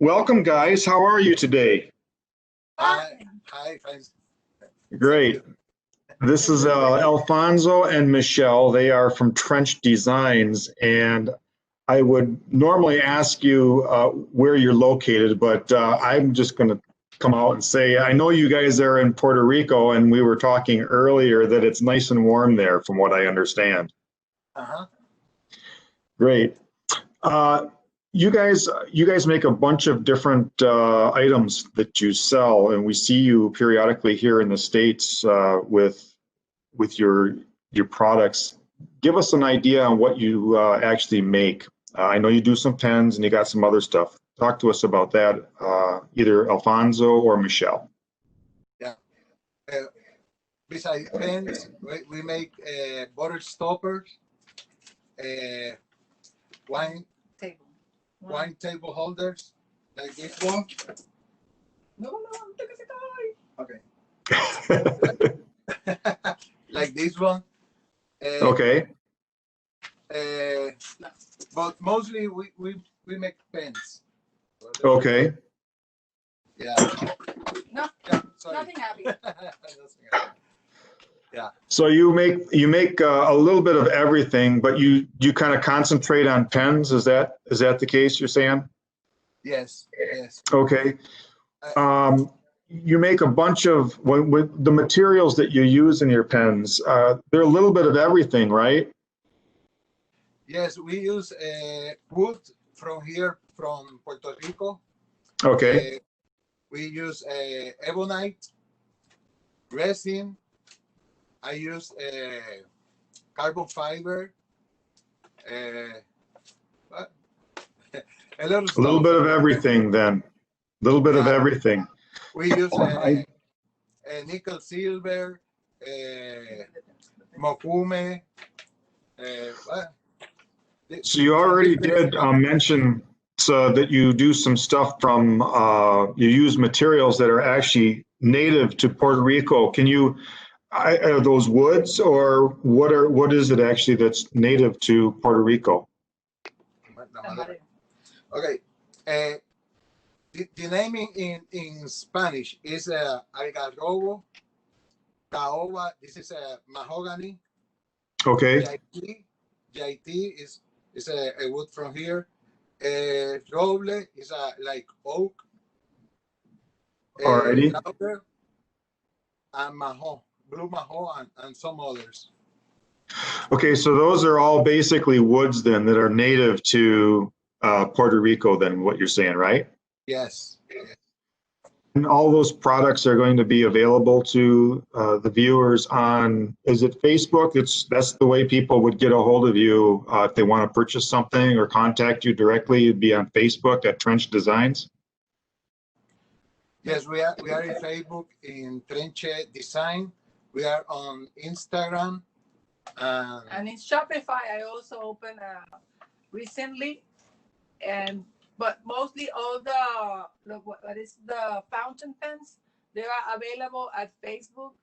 Welcome, guys. How are you today? Hi, hi, thanks. Great. This is Alfonso and Michelle. They are from Trench Designs, and I would normally ask you where you're located, but I'm just going to come out and say I know you guys are in Puerto Rico, and we were talking earlier that it's nice and warm there, from what I understand. Uh-huh. Great. You guys make a bunch of different items that you sell, and we see you periodically here in the States with your products. Give us an idea on what you actually make. I know you do some pens and you got some other stuff. Talk to us about that, either Alfonso or Michelle. Yeah. Besides pens, we make bottle stoppers, wine table holders, like this one. No, okay. Like this one. Okay. But mostly we make pens. Okay. Yeah. No, Yeah, sorry. nothing happy. Yeah. So you make a little bit of everything, but you kind of concentrate on pens. Is that the case you're saying? Yes. Yes. Okay. You make a bunch of with the materials that you use in your pens. They're a little bit of everything, right? Yes, we use wood from here, from Puerto Rico. Okay. We use ebonite, resin. I use carbon fiber. What? A little bit of everything then. A little bit of everything. We use nickel silver, mokume. So you already did mention that you do some stuff from, you use materials that are actually native to Puerto Rico. Can you, are those woods, or what is it actually that's native to Puerto Rico? Okay. The name in Spanish is algarrobo, caoba. This is mahogany. Okay. Jaiti is a wood from here. Roble is like oak. Alrighty. Lauber, and maho, blue maho, and some others. Okay, so those are all basically woods then that are native to Puerto Rico then, what you're saying, right? Yes. And all those products are going to be available to the viewers on, is it Facebook? That's the way people would get a hold of you if they want to purchase something or contact you directly. It'd be on Facebook at Trench Designs. Yes, we are in Facebook in Trenche Design. We are on Instagram. And in Shopify, I also opened recently, but mostly all what is the fountain pens, they are available at Facebook.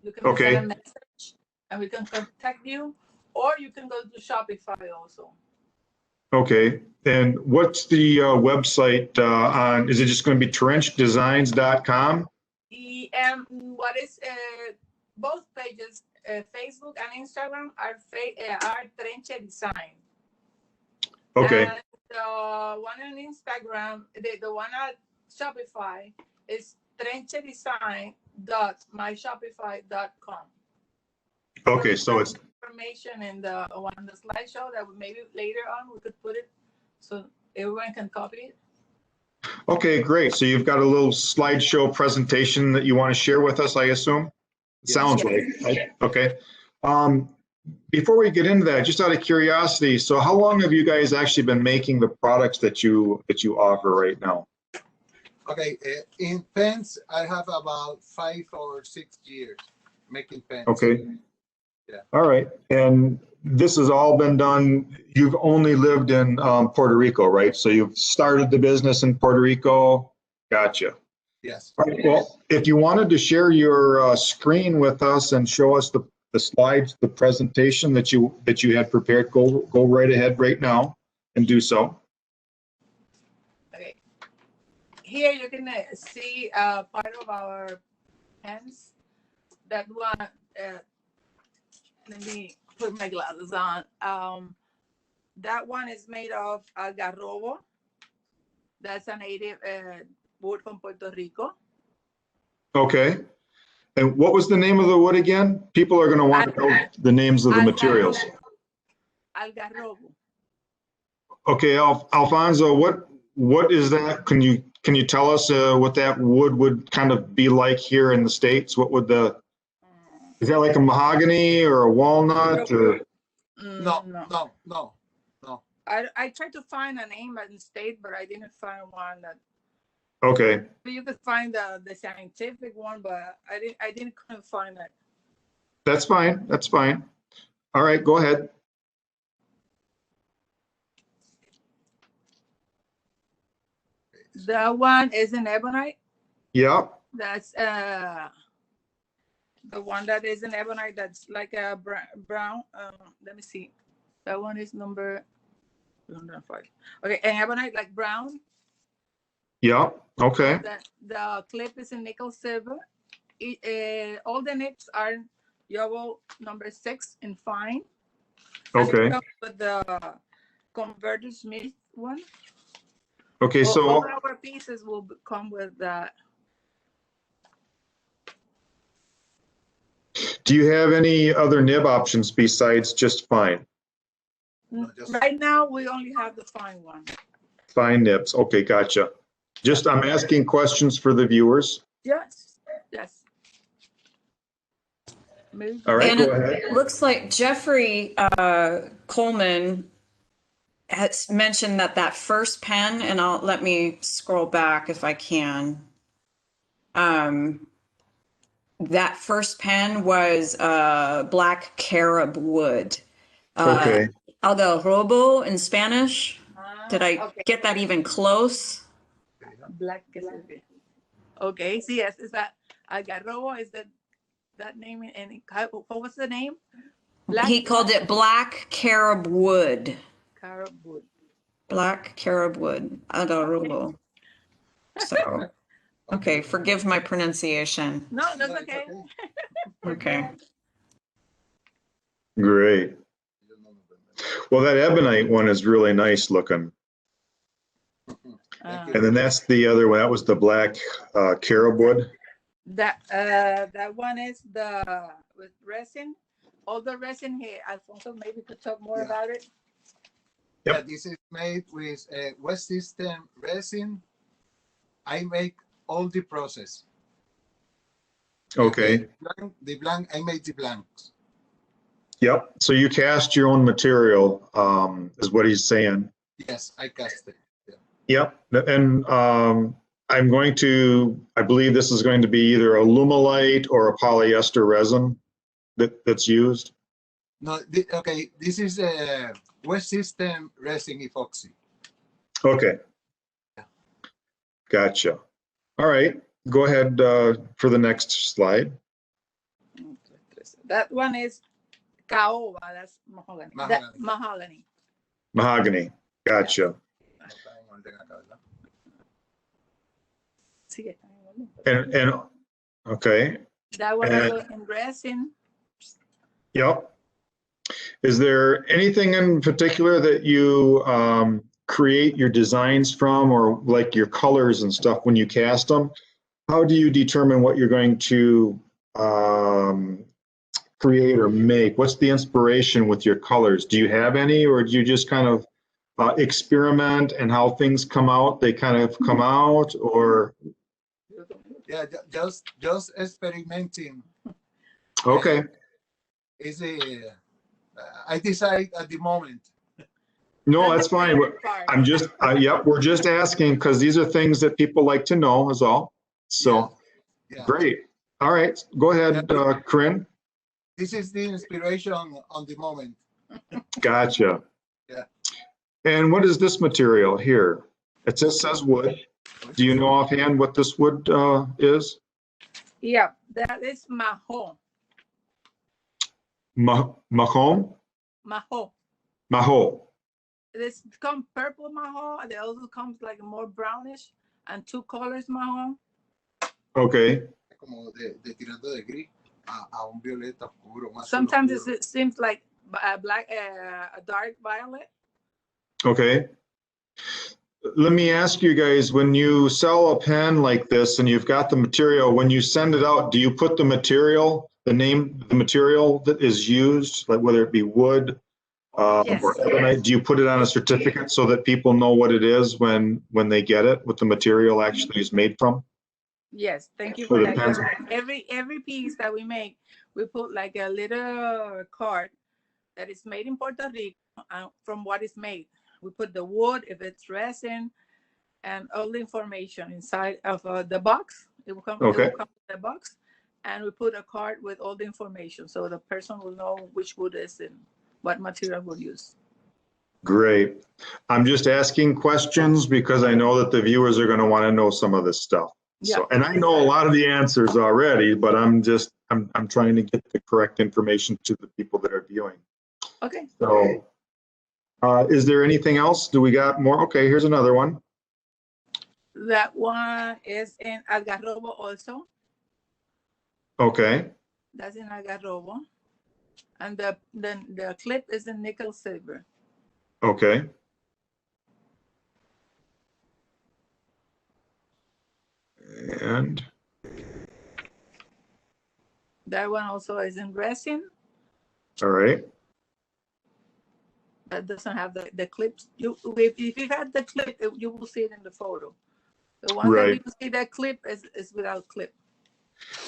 You can send a message and we can contact you, or you can go to Shopify also. Okay, and what's the website on, is it just going to be trenchdesigns.com? What is both pages, Facebook and Instagram are Trenche Design. Okay. And the one on Instagram, the one at Shopify is trenchedesign.myshopify.com. Okay, so it's information in the slideshow that maybe later on we could put it so everyone can copy it. okay, great. So you've got a little slideshow presentation that you want to share with us, I assume? Yes. Sounds like. Okay. Before we get into that, just out of curiosity, so how long have you guys actually been making the products that you offer right now? Okay, in pens, I have about 5 or 6 years making pens. Okay. Yeah. All right. And this has all been done, you've only lived in Puerto Rico, right? So you've started the business in Puerto Rico. Gotcha. Yes. All right, well, if you wanted to share your screen with us and show us the slides, the presentation that you had prepared, go right ahead right now and do so. Okay. here you can see part of our hands. That one, let me put my glasses on. That one is made of algarrobo. That's a native wood from Puerto Rico. Okay. And what was the name of the wood again? People are going to want to know the names of the materials. Algarrobo. Okay, Alfonso, what is that? Can you tell us what that wood would kind of be like here in the States? What would is that like a mahogany or a walnut or? No. I tried to find a name in the state, but I didn't find one that. Okay. You could find the scientific one, but I couldn't find that. That's fine. That's fine. All right, go ahead. That one is an ebonite. Yeah. That's the one that is an ebonite. That's like a brown. Let me see. That one is number 105. Okay, an ebonite like brown. Yeah. Okay. The clip is in nickel silver. All the nips are Yobo number 6 in fine. Okay. With the converter Smith one. Okay. So all our pieces will come with that. do you have any other nib options besides just fine? Right now, we only have the fine one. Fine nibs. Okay, gotcha. Just I'm asking questions for the viewers. Yes. All right, And go ahead. it looks like Jeffrey Coleman has mentioned that first pen, and let me scroll back if I can. That first pen was black carob wood. Okay. Algarrobo in Spanish. Did I Okay. get that even close? Black. Okay. Sí, is that Algarrobo? Is that name? And what was the name? He called it black carob wood. Carob wood. Black carob wood. Algarrobo. So, okay, forgive my pronunciation. No, that's okay. Okay. Great. Well, that ebonite one is really nice looking. And then that's the other one. That was the black carob wood. That one is the with resin. All the resin here. Alfonso maybe could talk more about it. Yep. Yeah, this is made with West System resin. I make all the process. Okay. The blank, I made the blanks. Yep. So you cast your own material, is what he's saying. Yes, I cast it. Yep. And I believe this is going to be either a Lumelite or a polyester resin that's used. No, okay, this is a West System resin epoxy. Okay. Gotcha. All right. Go ahead for the next slide. That one is caoba. That's mahogany. Mahogany. Mahogany. Gotcha. And okay. That one is in resin. Yep. Is there anything in particular that you create your designs from, or like your colors and stuff when you cast them? How do you determine what you're going to create or make? What's the inspiration with your colors? Do you have any, or do you just kind of experiment, and how things come out, they kind of come out, or? Yeah, just experimenting. Okay. Is I decide at the moment. No, that's fine. I'm just, yep, we're just asking because these are things that people like to know is all. So, yeah. Great. All right, go ahead, Corinne. This is the inspiration on the moment. Gotcha. Yeah. And what is this material here? It just says wood. Do you know offhand what this wood is? Yeah, that is maho. Mahon? Maho. Maho. This comes purple maho, and it also comes like more brownish. and 2 colors marron. Okay. Como de tirando de gris a un violeta oscuro. Más Sometimes oscuro. it seems like a dark violet. Okay. Let me ask you guys, when you sell a pen like this and you've got the material, when you send it out, do you put the material, the material that is used, like whether it be wood Yes. or ebonite, do you put it on a certificate so that people know what it is when they get it, what the material actually is made from? Yes, thank you For for the that. pens. Every piece that we make, we put like a little card that is made in Puerto Rico from what is made. We put the wood, if it's resin, and all the information inside of the box. It will come with the box, and we put a card with all the information so the person will know which wood is and what material we'll use. Great. I'm just asking questions because I know that the viewers are going to want to know some of this stuff. Yeah. So, and I know a lot of the answers already, but I'm trying to get the correct information to the people that are viewing. Okay. So, is there anything else? Do we got more? Okay, here's another one. That one is in Algarrobo also. Okay. That's in Algarrobo. And the clip is in nickel silver. Okay. And That one also is in resin. all right. That doesn't have the clips. If you had the clip, you will see it in the photo. The one that you see that clip is without clip.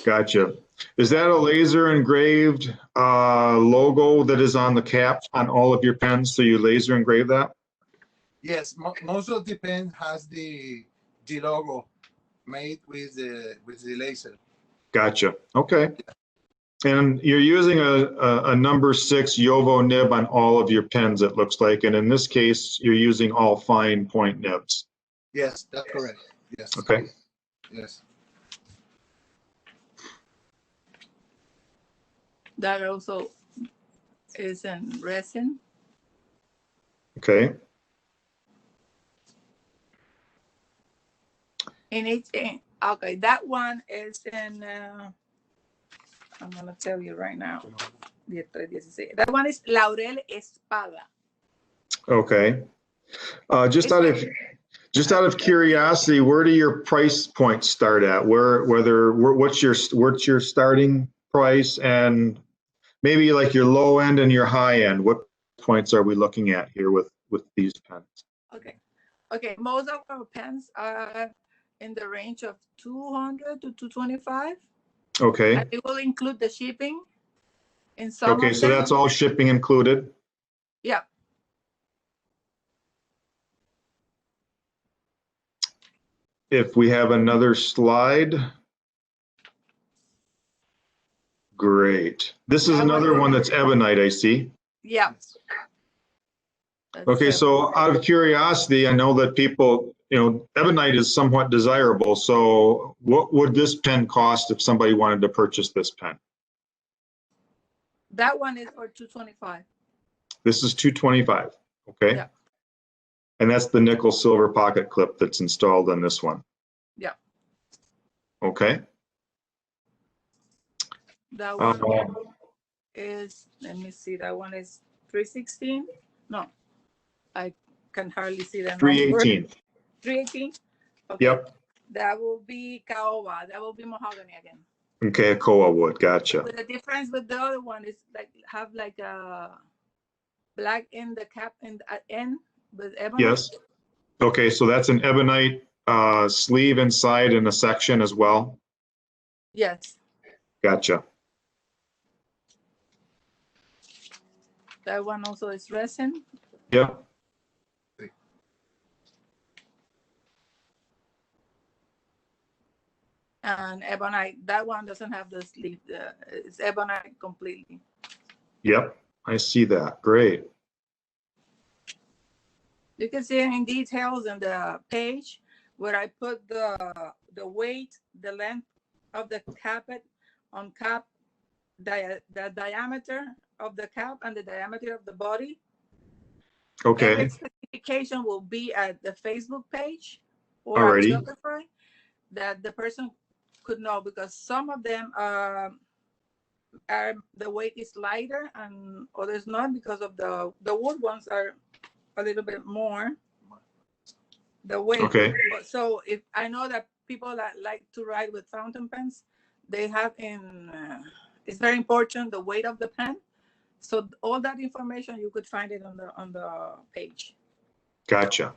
Gotcha. Is that a laser engraved logo that is on the cap on all of your pens? So you laser engrave that? Yes, most of the pen has the logo made with the laser. Gotcha. Okay. And you're using a number 6 Yovo nib on all of your pens, it looks like. And in this case, you're using all fine point nibs. Yes, that's correct. Yes. Okay. Yes. That also is in resin. Okay. Okay, that one is in, I'm going to tell you right now. That one is Laurel Espada. Okay. Just out of curiosity, where do your price points start at? What's your starting price, and maybe like your low end and your high end? What points are we looking at here with these pens? Okay. Most of our pens are in the range of 200 to 225. Okay. And it will include the shipping in some Okay, of so them. that's all shipping included? Yeah. If we have another slide. Great. This is another one that's ebonite, I see. Yeah. Okay, so out of curiosity, I know that people, ebonite is somewhat desirable. So what would this pen cost if somebody wanted to purchase this pen? That one is for 225. This is 225. Okay. Yeah. And that's the nickel silver pocket clip that's installed on this one. Yeah. Okay. That one is, let me see, that one is 316. No, I can hardly see the number. 318. 318. Okay. Yep. That will be caoba. That will be mahogany again. Okay, a koa wood. Gotcha. But the difference with the other one is have a black in the cap and at end with ebonite. Yes. Okay, so that's an ebonite sleeve inside in a section as well. Yes. Gotcha. That one also is resin. Yep. And ebonite, that one doesn't have the sleeve. It's ebonite completely. Yep, I see that. Great. You can see in details in the page where I put the weight, the length of the cap on cap, the diameter of the cap and the diameter of the body. Okay. Every specification will be at the Facebook page. or Alrighty. a Shopify that the person could know, because some of them are the weight is lighter and others not, because of the wood ones are a little bit more the weight. Okay. But so if I know that people that like to write with fountain pens, they have in it's very important the weight of the pen. So all that information you could find it on the page. Gotcha.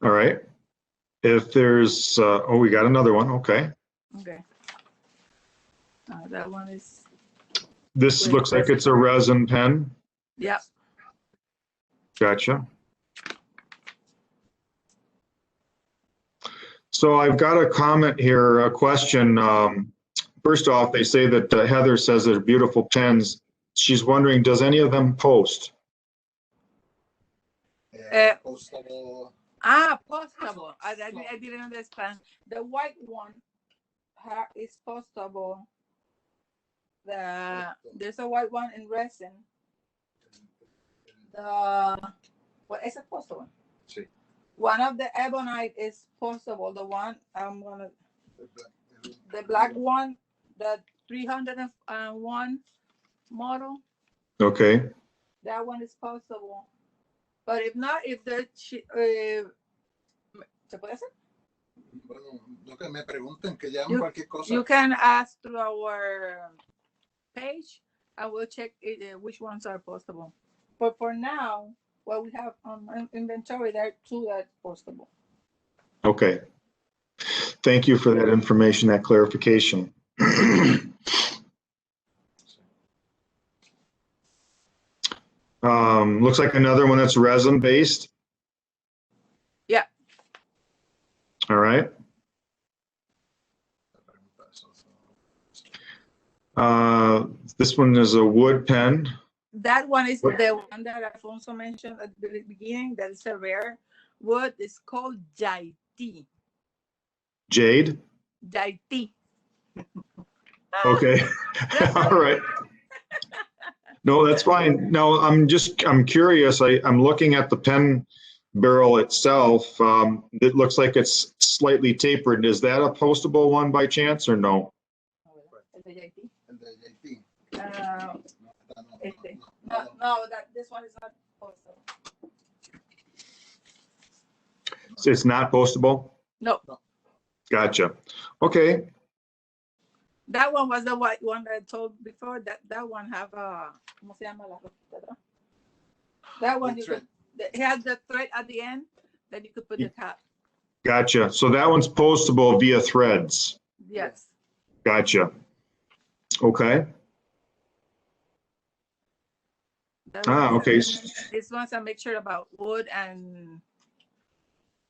All right. If there's, oh, we got another one. Okay. Okay. That one is, This looks like it's a resin pen. yeah. Gotcha. So I've got a comment here, a question. First off, they say that Heather says they're beautiful pens. She's wondering, does any of them post? Postable. Postable. I didn't understand. The white one is postable. There's a white one in resin. What is it postable? Sí. One of the ebonite is postable. The one the black one, the 301 model. Okay. That one is postable. But if not, if the ¿se puede hacer? Bueno, lo que me pregunten, que llamen cualquier cosa. You can ask through our page, and we'll check which ones are postable. But for now, what we have on inventory, there are 2 that's postable. Okay. Thank you for that information, that clarification. Looks like another one that's resin based. Yeah. All right. This one is a wood pen. That one is the one that Alfonso mentioned at the beginning. That is a rare wood. It's called Jaiti. Jade? Jaiti. Okay. All right. No, that's fine. No, I'm curious. I'm looking at the pen barrel itself. It looks like it's slightly tapered. Is that a postable one by chance or no? No, this one is not postable. So it's not postable? No. Gotcha. Okay. That one was the white one that I told before. That one have ¿cómo se llama la rosita? That one it has the thread at the end that you could put the cap. Gotcha. So that one's postable via threads. Yes. Gotcha. Okay. Okay. This one's a mixture about wood and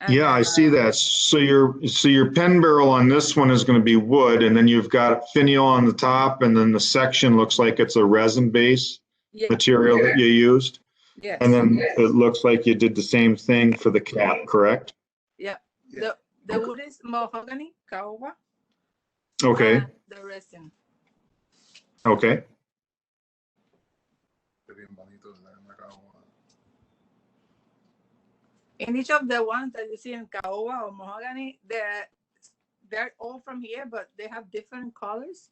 yeah, I see that. So your pen barrel on this one is going to be wood, and then you've got finial on the top, and then the section looks like it's a resin base material that you used. Yes. And then it looks like you did the same thing for the cap, correct? Yeah. The wood is mahogany, caoba. Okay. The resin. Okay. In each of the ones that you see in caoba or mahogany, they're all from here, but they have different colors,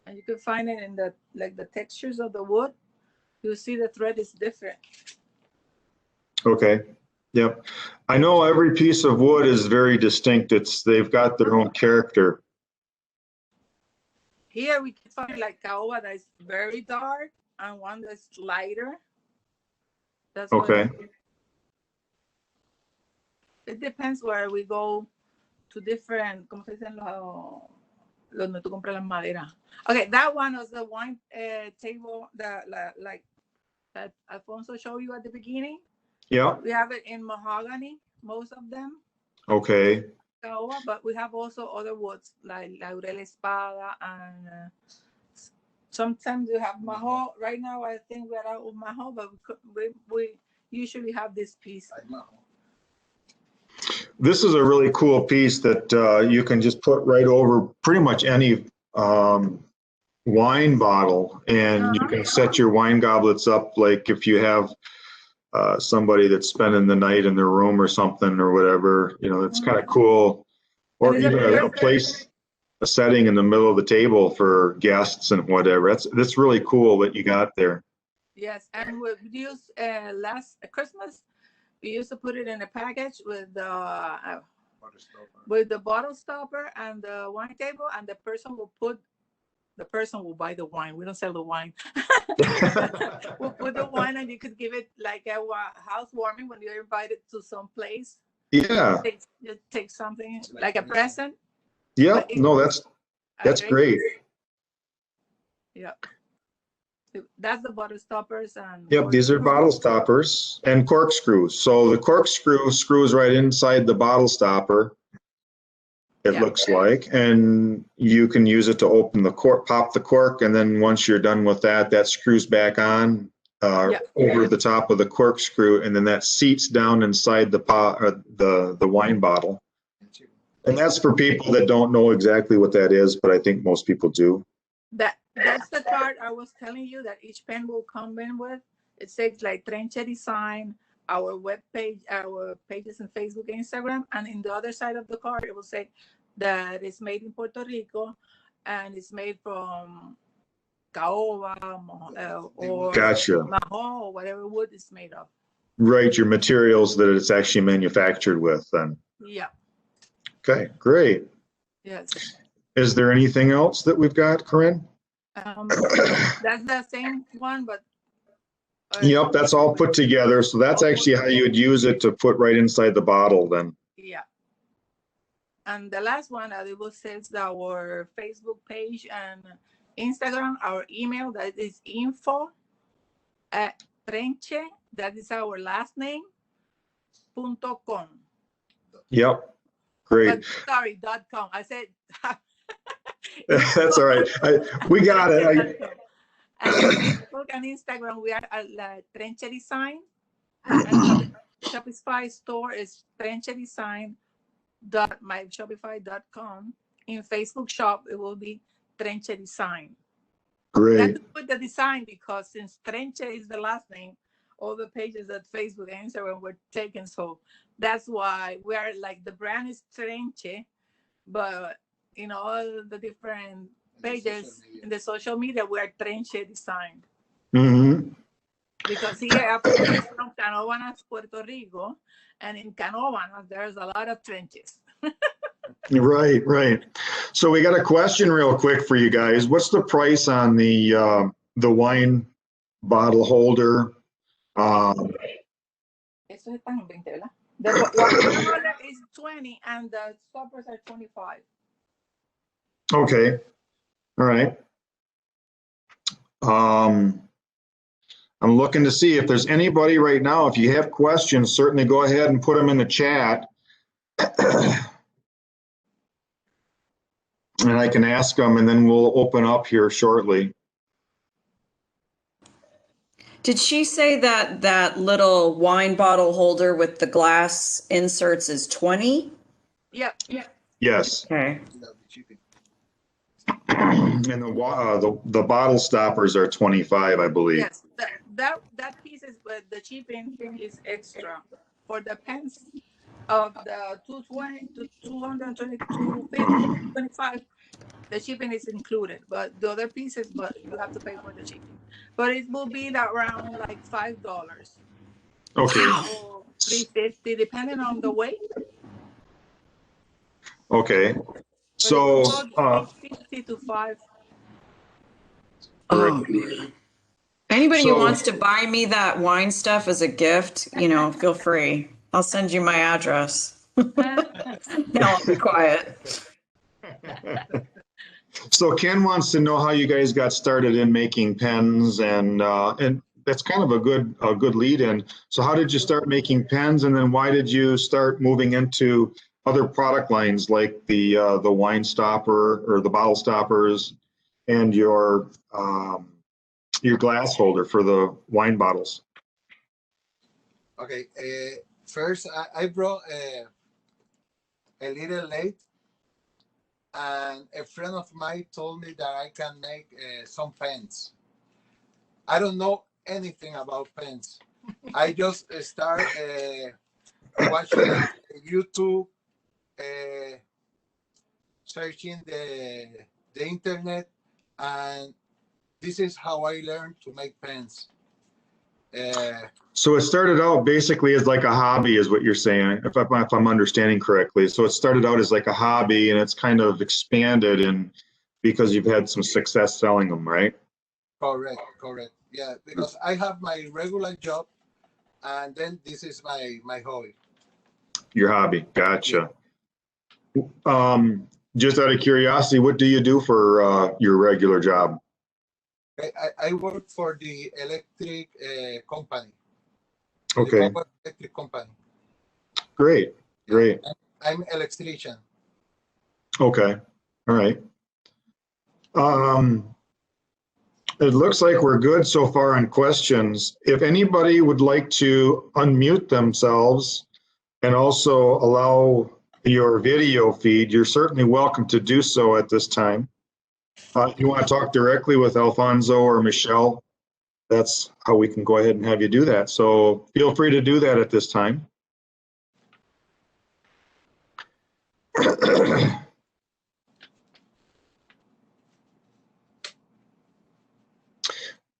and you can find it in the textures of the wood. You see the thread is different. Okay. Yep. I know every piece of wood is very distinct. They've got their own character. Here we can find like caoba that is very dark and one that's lighter. That's okay. It depends where we go to different, ¿cómo se dicen donde tú compras las maderas? Okay, that one was the wine table that Alfonso showed you at the beginning. Yeah. We have it in mahogany, most of them. Okay. But we have also other woods like laurel espada, and sometimes we have maho. Right now, I think we're out of maho, but we usually have this piece. This is a really cool piece that you can just put right over pretty much any wine bottle, and you can set your wine goblets up like if you have somebody that's spending the night in their room or something or whatever, you know, it's kind of cool. Or And it's even a place, a setting in the middle of the table for guests and whatever. That's really cool that you got there. Yes, and we used last Christmas. We used to put it in a package with the bottle stopper and the wine table, and the person will buy the wine. We don't sell the wine. We'll put the wine, and you could give it like a housewarming when you're invited to some place. Yeah. You take something like a present. Yeah. No, that's great. Yeah. That's the bottle stoppers and. Yep, these are bottle stoppers and corkscrews. So the corkscrew screws right inside the bottle stopper. It looks like, and you can use it to open the cork, pop the cork, and then once you're done with that, that screws back on over the top of the corkscrew, and then that seats down inside the pot or the wine bottle. And that's for people that don't know exactly what that is, but I think most people do. That's the card I was telling you that each pen will come in with. It says like Trenche Design, our web page, our pages in Facebook and Instagram, and in the other side of the card it will say that it's made in Puerto Rico and it's made from caoba or mahon or whatever wood it's made of. Right, your materials that it's actually manufactured with then. Yeah. Okay, great. Yes. Is there anything else that we've got, Corinne? That's the same one, but yep, that's all put together. So that's actually how you would use it to put right inside the bottle then. Yeah. And the last one, I will say our Facebook page and Instagram, our email, that is info@trenche, that is our last name, .com. Yep, great. Sorry, .com. I said. That's all right. We got it. And Facebook and Instagram, we are at Trenche Design. And Shopify store is trenchedesign.myshopify.com. In Facebook shop, it will be Trenche Design. Great. That's with the design because since Trenche is the last name, all the pages at Facebook and Instagram were taken. So that's why we are like the brand is Trenche, but in all the different pages in the social media, we are Trenche Design. Mm-hmm. Because here is from Canóvanas, Puerto Rico, and in Canóvanas, there's a lot of trenches. Right, right. So we got a question real quick for you guys. What's the price on the wine bottle holder? Eso están en 20, ¿verdad? The wine holder is 20 and the stoppers are 25. Okay. All right. I'm looking to see if there's anybody right now. If you have questions, certainly go ahead and put them in the chat. And I can ask them, and then we'll open up here shortly. Did she say that that little wine bottle holder with the glass inserts is 20? Yep. Yes. Okay. And the bottle stoppers are 25, I believe. Yes, that piece is the shipping is extra for the pens of the 220 to 220 to 25. The shipping is included, but the other pieces, but you have to pay for the shipping. But it will be around like $5. Okay. Or $3.50, depending on the weight. Okay. So $3.50 to $5. Oh. Anybody who wants to buy me that wine stuff as a gift, feel free. I'll send you my address. Now I'll be quiet. So Ken wants to know how you guys got started in making pens, and that's kind of a good lead in. So how did you start making pens, and then why did you start moving into other product lines like the wine stopper or the bottle stoppers and your glass holder for the wine bottles? Okay, first I brought a little late, and a friend of mine told me that I can make some pens. I don't know anything about pens, I just start watching YouTube, searching the internet, and this is how I learned to make pens. So it started out basically as like a hobby, is what you're saying, if I'm understanding correctly. So it started out as like a hobby, and it's kind of expanded, and because you've had some success selling them, right? Correct. Yeah, because I have my regular job, and then this is my hobby. Your hobby, gotcha. Just out of curiosity, what do you do for your regular job? I work for the electric company. Okay. The power electric company. Great. I'm electrician. Okay, all right. It looks like we're good so far on questions. If anybody would like to unmute themselves and also allow your video feed, you're certainly welcome to do so at this time. If you want to talk directly with Alfonso or Michelle, that's how we can go ahead and have you do that. So feel free to do that at this time.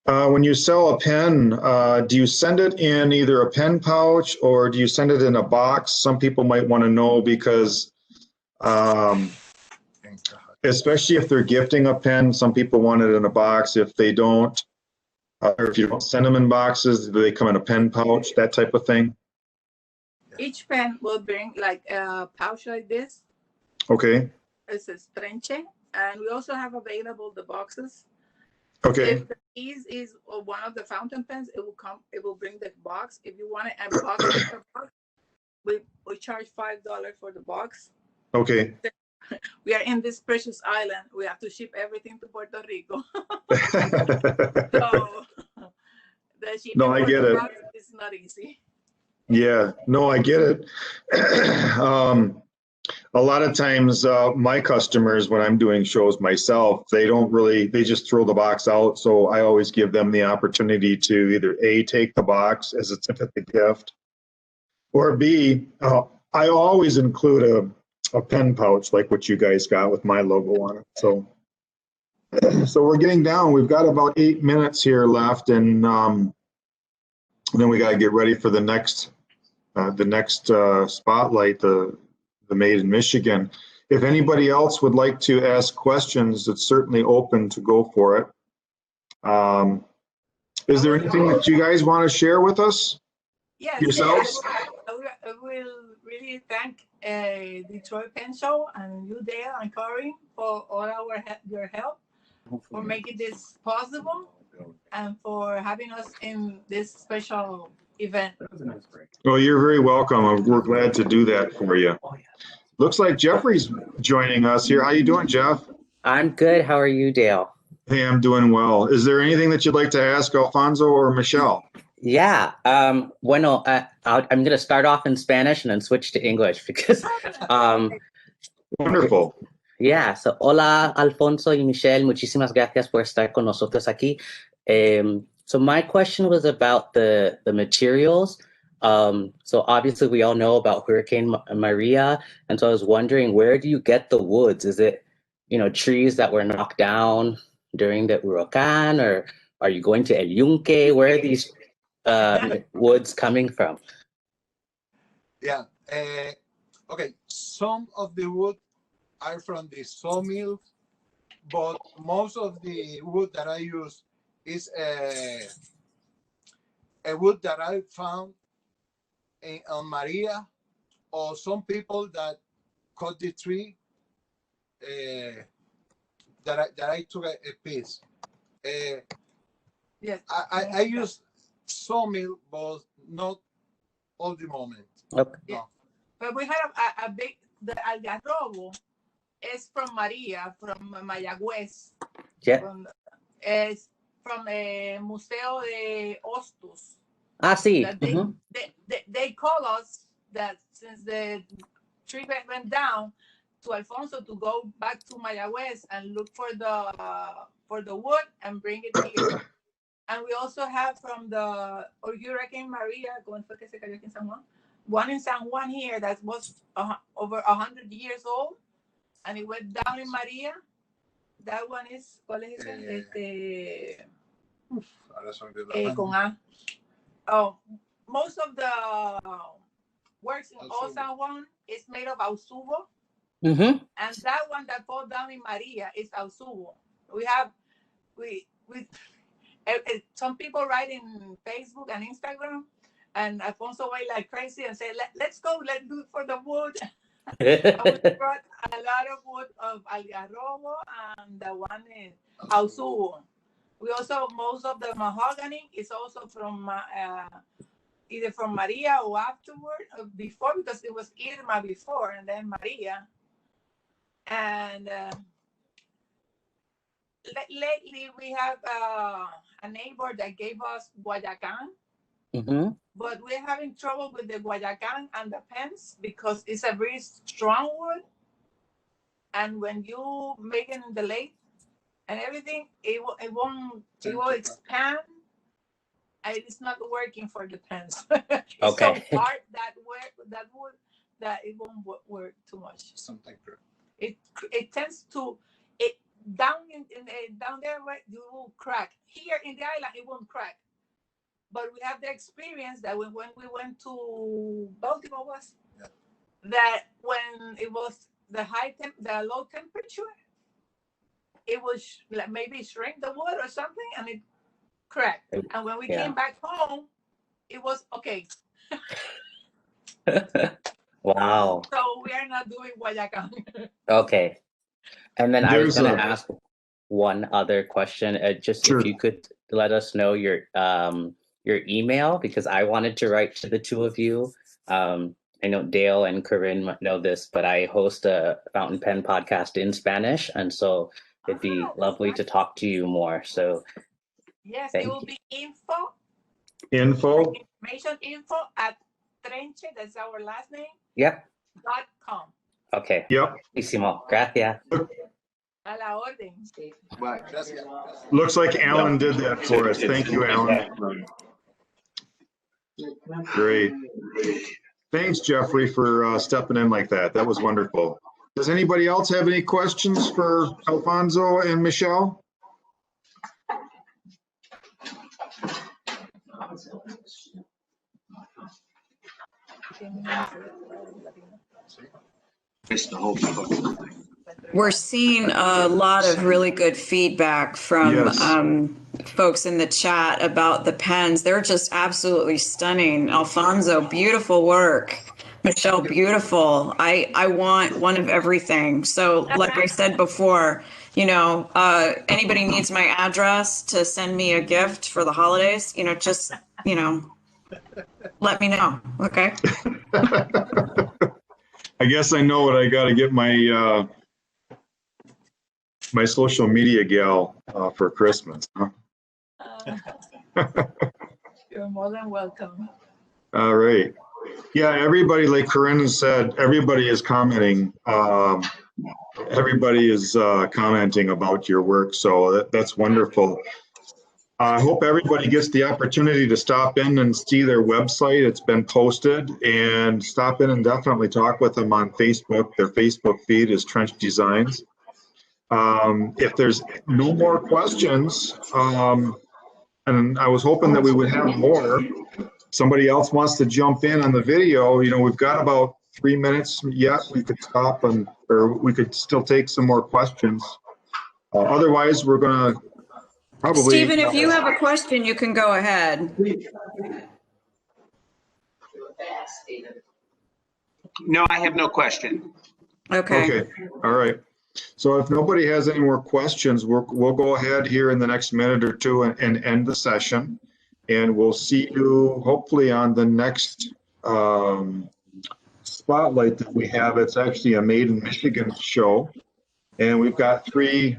When you sell a pen, do you send it in either a pen pouch or do you send it in a box? Some people might want to know because, especially if they're gifting a pen, some people want it in a box. If they don't, or if you don't send them in boxes, do they come in a pen pouch, that type of thing? Each pen will bring like a pouch like this. Okay. It says Trenche, and we also have available the boxes. Okay. If the piece is one of the fountain pens, it will bring the box. If you want it a box, we charge $5 for the box. Okay. We are in this precious island. We have to ship everything to Puerto Rico. So the shipping No, I get it. It's not easy. Yeah, no, I get it. A lot of times, my customers, when I'm doing shows myself, they just throw the box out. So I always give them the opportunity to either A, take the box as a sympathy gift, or B, I always include a pen pouch like what you guys got with my logo on it. So we're getting down. We've got about 8 minutes here left, and then we got to get ready for the next spotlight, the Made in Michigan. If anybody else would like to ask questions, it's certainly open to go for it. Is there anything that you guys want to share with us? Yes. Yourselves? I will really thank Detroit Pen Show and you, Dale and Corey, for all your help, for making this possible, and for having us in this special event. Well, you're very welcome. We're glad to do that for you. Looks like Jeffrey's joining us here. How you doing, Jeff? I'm good. How are you, Dale? Hey, I'm doing well. Is there anything that you'd like to ask Alfonso or Michelle? Yeah. Bueno, I'm going to start off in Spanish and then switch to English because Wonderful. Yeah. So, hola, Alfonso y Michelle. Muchísimas gracias por estar con nosotros aquí. So my question was about the materials. So obviously we all know about Hurricane Maria. And so I was wondering, where do you get the woods? Is it, trees that were knocked down during the huracán, or are you going to El Yunque? Where are these woods coming from? Yeah. Okay. Some of the wood are from the sawmill, but most of the wood that I use is a wood that I found on Maria, or some people that cut the tree that I took a piece. Yes. I use sawmill, but not all the moment. Okay. Yeah. No. But we have a big, the algarrobo is from Maria, from Mayagüez. Yeah. It's from a Museo de Hostos. Ah, sí. They call us that since the tree went down, to Alfonso to go back to Mayagüez and look for the wood and bring it here. And we also have from the Hurricane Maria, one in San Juan here that was over 100 years old, and it went down in Maria. That one is, ¿cuál es ese? Con A. Oh, most of the works in Old San Juan is made of ausubo. Mm-hmm. And that one that fell down in Maria is ausubo. We some people write in Facebook and Instagram, and Alfonso went like crazy and said, let's go, let's do it for the wood. And we brought a lot of wood of algarrobo, and the one is ausubo. We also, most of the mahogany is also from either from Maria or afterward, or before, because it was Irma before and then Maria. And lately we have a neighbor that gave us Guayacan, but we're having trouble with the Guayacan and the pens because it's a very strong wood, and when you make it in the lathe and everything, it will expand, and it's not working for the pens. It's Okay. so hard that wood that it won't work too much. Something. It tends to down down there where you will crack. Here in the island, it won't crack. But we have the experience that when we went to Baltimore that when it was the low temperature, it was like maybe shrink the wood or something, and it cracked. And when we came back home, it was okay. Wow. So we are not doing Guayacan. Okay. And then I was going to ask one other question. Just Sure. If you could let us know your email, because I wanted to write to the two of you. I know Dale and Corinne know this, but I host a fountain pen podcast in Spanish, and so it'd be lovely to talk to you more. So yes, it will be info at Trenche, that's our last name. Yep. .com. Okay. Yep. Buenísimo. Gracias. A la orden. Looks like Alan did that for us. Thank you, Alan. Great. Thanks, Jeffrey, for stepping in like that. That was wonderful. Does anybody else have any questions for Alfonso and Michelle? We're seeing a lot of really good feedback from folks in the chat about the pens. They're just absolutely stunning. Alfonso, beautiful work. Michelle, beautiful. I want one of everything. So like I said before, anybody needs my address to send me a gift for the holidays, just, let me know. Okay. I guess I know what I got to get my my social media gal for Christmas. Huh? You're more than welcome. All right. Yeah, everybody, like Corinne said, everybody is commenting. Everybody is commenting about your work, so that's wonderful. I hope everybody gets the opportunity to stop in and see their website. It's been posted, and stop in and definitely talk with them on Facebook. Their Facebook feed is Trenche Designs. If there's no more questions, and I was hoping that we would have more, somebody else wants to jump in on the video, we've got about 3 minutes yet. We could stop or we could still take some more questions. Otherwise, we're going to probably. Stephen, if you have a question, you can go ahead. No, I have no question. Okay. All right. So if nobody has any more questions, we'll go ahead here in the next minute or two and end the session. And we'll see you hopefully on the next spotlight that we have. It's actually a Made in Michigan show. And we've got 3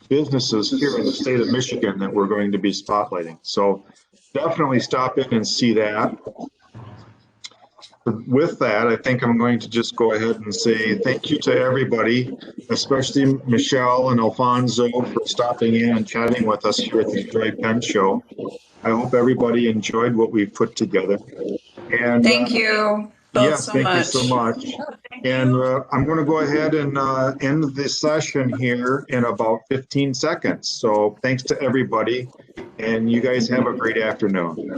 businesses here in the state of Michigan that we're going to be spotlighting. So definitely stop in and see that. with that, I think I'm going to just go ahead and say thank you to everybody, especially Michelle and Alfonso for stopping in and chatting with us here at the Detroit Pen Show. I hope everybody enjoyed what we've put together. And Thank you both yes, so thank much. you so much. Thank And you. I'm going to go ahead and end this session here in about 15 seconds. So thanks to everybody, and you guys have a great afternoon.